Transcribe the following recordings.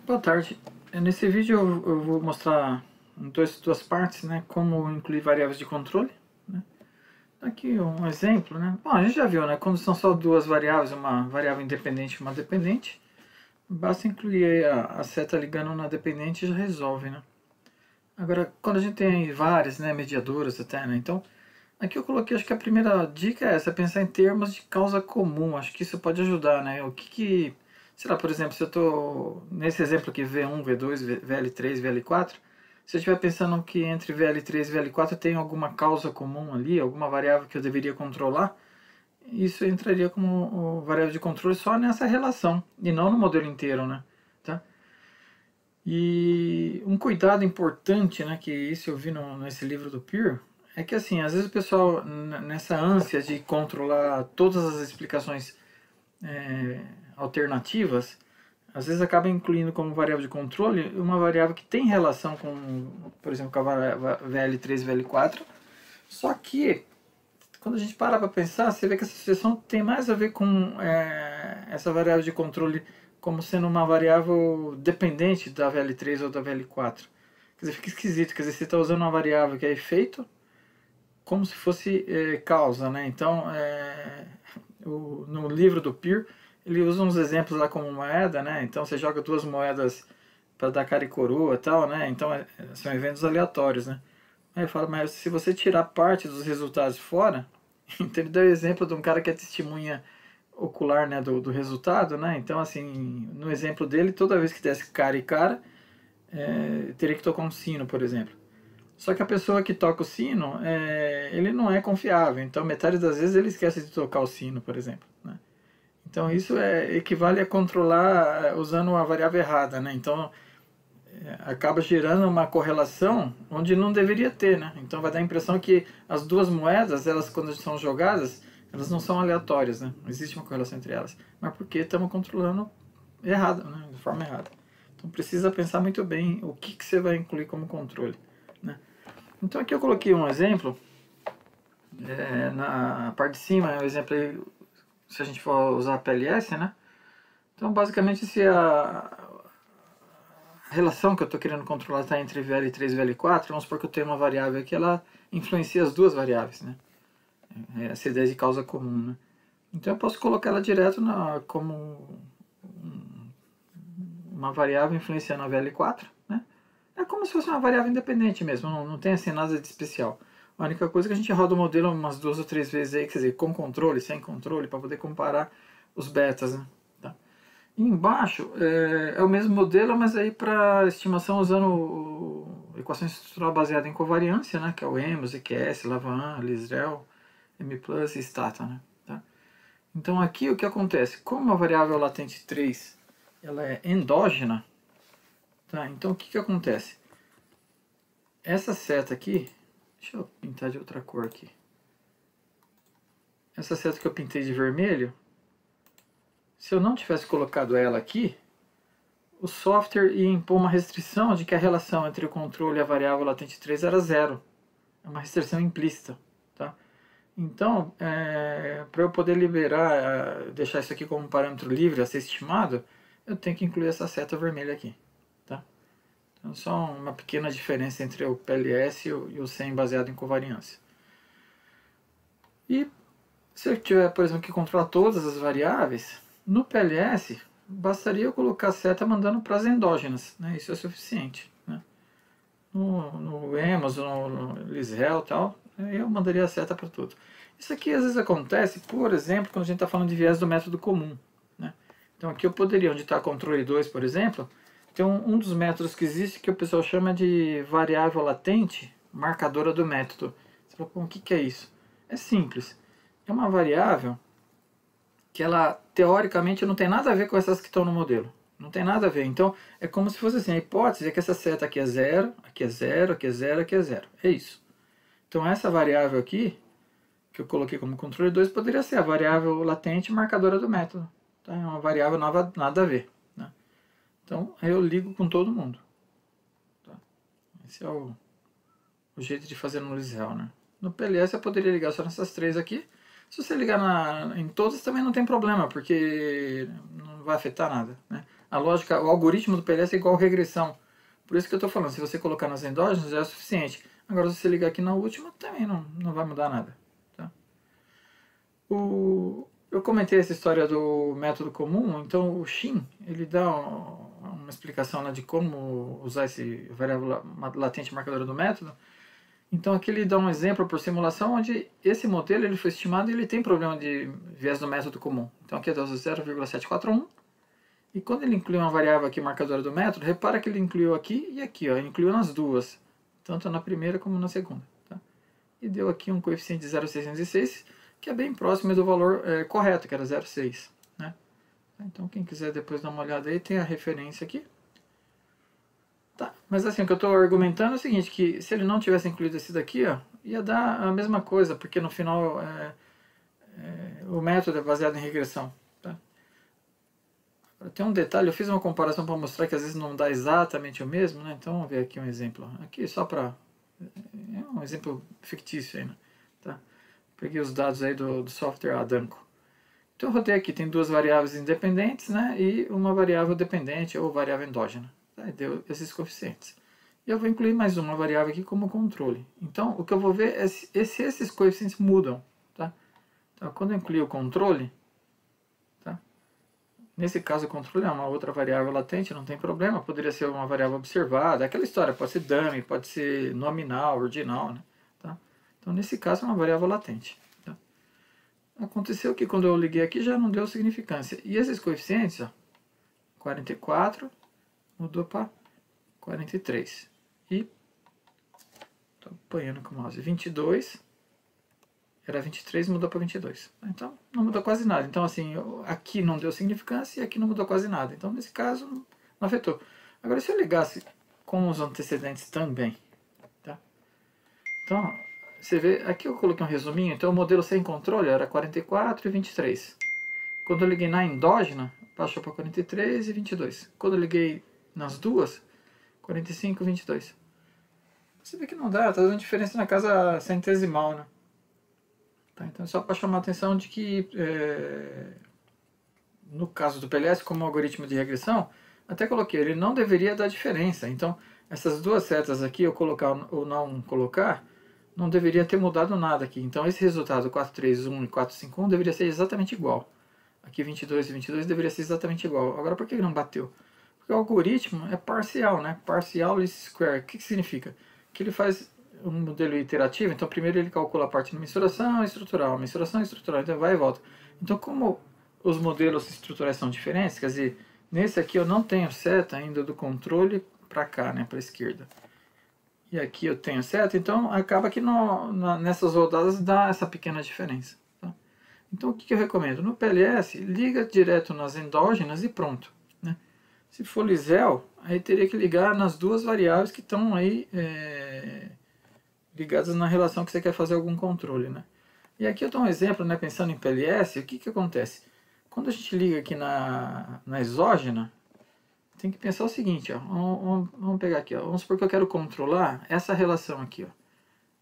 Boa tarde. Nesse vídeo eu vou mostrar em duas partes, né, como incluir variáveis de controle, né. Aqui um exemplo, né. Bom, a gente já viu, né, quando são só duas variáveis, uma variável independente e uma dependente, basta incluir aí a seta ligando na dependente e já resolve, né. Agora, quando a gente tem várias, né, mediadoras até, né, então aqui eu coloquei, acho que a primeira dica é essa, pensar em termos de causa comum. Acho que isso pode ajudar, né? Sei lá, por exemplo, se eu estou nesse exemplo aqui, V1, V2, VL3, VL4, se eu estiver pensando que entre VL3 e VL4 tem alguma causa comum ali, alguma variável que eu deveria controlar, isso entraria como variável de controle só nessa relação, e não no modelo inteiro, né? Tá? E um cuidado importante, né, que isso eu vi nesse livro do Peer, é que assim, às vezes o pessoal, nessa ânsia de controlar todas as explicações alternativas, às vezes acaba incluindo como variável de controle uma variável que tem relação com, por exemplo, com a VL3 e VL4, só que quando a gente para para pensar, você vê que essa sucessão tem mais a ver com essa variável de controle como sendo uma variável dependente da VL3 ou da VL4. Quer dizer, fica esquisito, quer dizer, você está usando uma variável que é efeito como se fosse causa, né? Então, no livro do Peer, ele usa uns exemplos lá como moeda, né? Então você joga duas moedas para dar cara e coroa e tal, né? Então são eventos aleatórios, né? Aí eu falo, mas se você tirar parte dos resultados fora, então ele deu o exemplo de um cara que é testemunha ocular, né, do resultado, né? Então, assim, no exemplo dele, toda vez que desse cara e cara, teria que tocar um sino, por exemplo. Só que a pessoa que toca o sino, ele não é confiável. Então, metade das vezes ele esquece de tocar o sino, por exemplo, né? Então, isso equivale a controlar usando uma variável errada, né? Então, acaba gerando uma correlação onde não deveria ter, né? Então vai dar a impressão que as duas moedas, elas quando são jogadas, elas não são aleatórias, né? Não existe uma correlação entre elas, mas porque estamos controlando errado, né? De forma errada. Então precisa pensar muito bem o que você vai incluir como controle, né? Então aqui eu coloquei um exemplo, na parte de cima é o exemplo aí, se a gente for usar a PLS, né? Então basicamente se a relação que eu estou querendo controlar está entre VL3 e VL4, vamos supor que eu tenho uma variável que ela influencia as duas variáveis, né? Essa ideia de causa comum, né? Então eu posso colocar ela direto como uma variável influenciando a VL4, né? É como se fosse uma variável independente mesmo, não tem assim nada de especial. A única coisa é que a gente roda o modelo umas 2 ou 3 vezes aí, quer dizer, com controle, sem controle, para poder comparar os betas, né? E embaixo é o mesmo modelo, mas aí para estimação usando equação estrutural baseada em covariância, né, que é o EMOS, EQS, Lavan, Lisrel, M+, e Stata, né, tá? Então aqui o que acontece? Como a variável latente 3 ela é endógena, tá? Então o que acontece? Essa seta aqui, deixa eu pintar de outra cor aqui. Essa seta que eu pintei de vermelho, se eu não tivesse colocado ela aqui, o software ia impor uma restrição de que a relação entre o controle e a variável latente 3 era zero. É uma restrição implícita. Tá? Então, para eu poder liberar, deixar isso aqui como um parâmetro livre a ser estimado, eu tenho que incluir essa seta vermelha aqui. Tá? Então, só uma pequena diferença entre o PLS e o SEM baseado em covariância. E se eu tiver, por exemplo, que controlar todas as variáveis, no PLS bastaria eu colocar a seta mandando para as endógenas, né? Isso é suficiente, né? No EMOS, no Lisrel e tal, eu mandaria a seta para tudo. Isso aqui às vezes acontece, por exemplo, quando a gente está falando de viés do método comum, né? Então aqui eu poderia, onde está controle 2, por exemplo, tem um dos métodos que existe que o pessoal chama de variável latente marcadora do método. Você fala, o que é isso? É simples. É uma variável que ela, teoricamente, não tem nada a ver com essas que estão no modelo. Não tem nada a ver. Então, é como se fosse assim, a hipótese é que essa seta aqui é zero, aqui é zero, aqui é zero, aqui é zero. É isso. Então, essa variável aqui, que eu coloquei como controle 2, poderia ser a variável latente marcadora do método. Tá? É uma variável nada a ver. Né? Então, aí eu ligo com todo mundo. Tá? Esse é o jeito de fazer no Lisrel, né? No PLS eu poderia ligar só nessas três aqui. Se você ligar em todas também não tem problema, porque não vai afetar nada, né? A lógica, o algoritmo do PLS é igual a regressão. Por isso que eu estou falando, se você colocar nas endógenas é o suficiente. Agora, se você ligar aqui na última, também não vai mudar nada. Tá? Eu comentei essa história do método comum, então o Shin, ele dá uma explicação, né, de como usar esse variável latente marcadora do método. Então aqui ele dá um exemplo por simulação onde esse modelo ele foi estimado e ele tem problema de viés do método comum. Então aqui é 0,741 e quando ele inclui uma variável aqui marcadora do método, repara que ele incluiu aqui e aqui, ó, ele incluiu nas duas, tanto na primeira como na segunda. Tá? E deu aqui um coeficiente de 0,606, que é bem próximo do valor correto, que era 0,6. Né? Então quem quiser depois dar uma olhada aí, tem a referência aqui. Tá, mas assim, o que eu estou argumentando é o seguinte, que se ele não tivesse incluído esse daqui, ó, ia dar a mesma coisa, porque no final o método é baseado em regressão. Tá? Tem um detalhe, eu fiz uma comparação para mostrar que às vezes não dá exatamente o mesmo, né? Então vamos ver aqui um exemplo. Aqui só para... é um exemplo fictício aí, né? Tá? Peguei os dados aí do software Adanko. Então eu rodei aqui, tem duas variáveis independentes, né? E uma variável dependente ou variável endógena. Tá? E deu esses coeficientes. E eu vou incluir mais uma variável aqui como controle. Então o que eu vou ver é se esses coeficientes mudam. Tá? Então quando eu incluir o controle, tá? Nesse caso o controle é uma outra variável latente, não tem problema, poderia ser uma variável observada, aquela história, pode ser dummy, pode ser nominal, ordinal, né? Tá? Então nesse caso é uma variável latente. Tá? Aconteceu que quando eu liguei aqui já não deu significância. E esses coeficientes, ó, 44 mudou para 43. E estou apanhando com o mouse. 22 era 23, mudou para 22. Então não mudou quase nada. Então assim, aqui não deu significância e aqui não mudou quase nada. Então nesse caso não afetou. Agora se eu ligasse com os antecedentes também, tá? Então você vê, aqui eu coloquei um resuminho. Então o modelo sem controle era 44 e 23. Quando eu liguei na endógena, baixou para 43 e 22. Quando eu liguei nas duas, 45 e 22. Você vê que não dá, tá dando diferença na casa centesimal, né? Tá, então é só para chamar a atenção de que, no caso do PLS, como algoritmo de regressão, até coloquei, ele não deveria dar diferença. Então, essas duas setas aqui, eu colocar ou não colocar, não deveria ter mudado nada aqui. Então, esse resultado 431 e 451 deveria ser exatamente igual. Aqui 22 e 22 deveria ser exatamente igual. Agora, por que não bateu? Porque o algoritmo é parcial, né? Partial least square. O que significa? Que ele faz um modelo iterativo. Então, primeiro ele calcula a parte de mensuração estrutural, então vai e volta. Então, como os modelos estruturais são diferentes, quer dizer, nesse aqui eu não tenho seta ainda do controle para cá, né? Para a esquerda. E aqui eu tenho seta, então acaba que nessas rodadas dá essa pequena diferença. Então o que eu recomendo? No PLS, liga direto nas endógenas e pronto. Né? Se for Lisel, aí teria que ligar nas duas variáveis que estão aí ligadas na relação que você quer fazer algum controle. Né? E aqui eu dou um exemplo, né, pensando em PLS, o que acontece? Quando a gente liga aqui na exógena, tem que pensar o seguinte, ó, vamos pegar aqui, ó, vamos supor que eu quero controlar essa relação aqui, ó,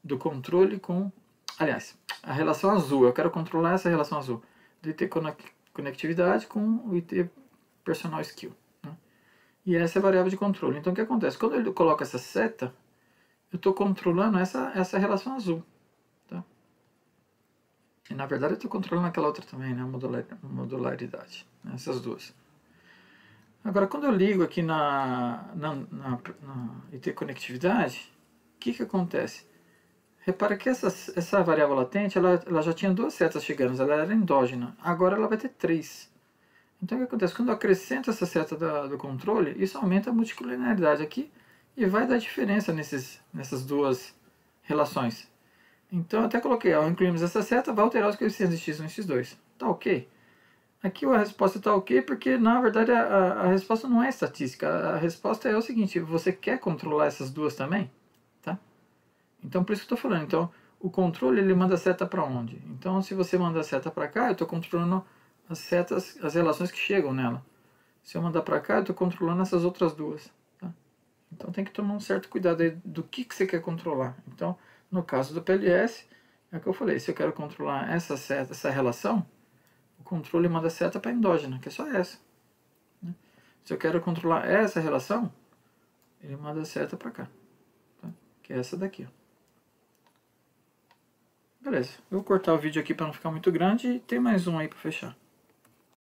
do controle com... Aliás, a relação azul, eu quero controlar essa relação azul do IT conectividade com o IT personal skill. Né? E essa é a variável de controle. Então o que acontece? Quando eu coloco essa seta, eu estou controlando essa relação azul. Tá? E na verdade eu estou controlando aquela outra também, né? A modularidade. Né? Essas duas. Agora quando eu ligo aqui na IT conectividade, o que acontece? Repara que essa variável latente, ela já tinha duas setas chegando, ela era endógena. Agora ela vai ter três. Então o que acontece? Quando eu acrescento essa seta do controle, isso aumenta a multicolinaridade aqui e vai dar diferença nessas duas relações. Então eu até coloquei, ao incluirmos essa seta, vai alterar os coeficientes de x1 e x2. Tá ok. Aqui a resposta está ok porque, na verdade, a resposta não é estatística. A resposta é o seguinte, você quer controlar essas duas também? Tá? Então, por isso que eu estou falando. Então, o controle, ele manda a seta para onde? Então, se você manda a seta para cá, eu estou controlando as setas, as relações que chegam nela. Se eu mandar para cá, eu estou controlando essas outras duas. Tá? Então, tem que tomar um certo cuidado aí do que você quer controlar. Então, no caso do PLS, é o que eu falei. Se eu quero controlar essa seta, essa relação, o controle manda a seta para endógena, que é só essa. Né? Se eu quero controlar essa relação, ele manda a seta para cá, tá? Que é essa daqui, ó. Beleza, eu vou cortar o vídeo aqui para não ficar muito grande e tem mais um aí para fechar.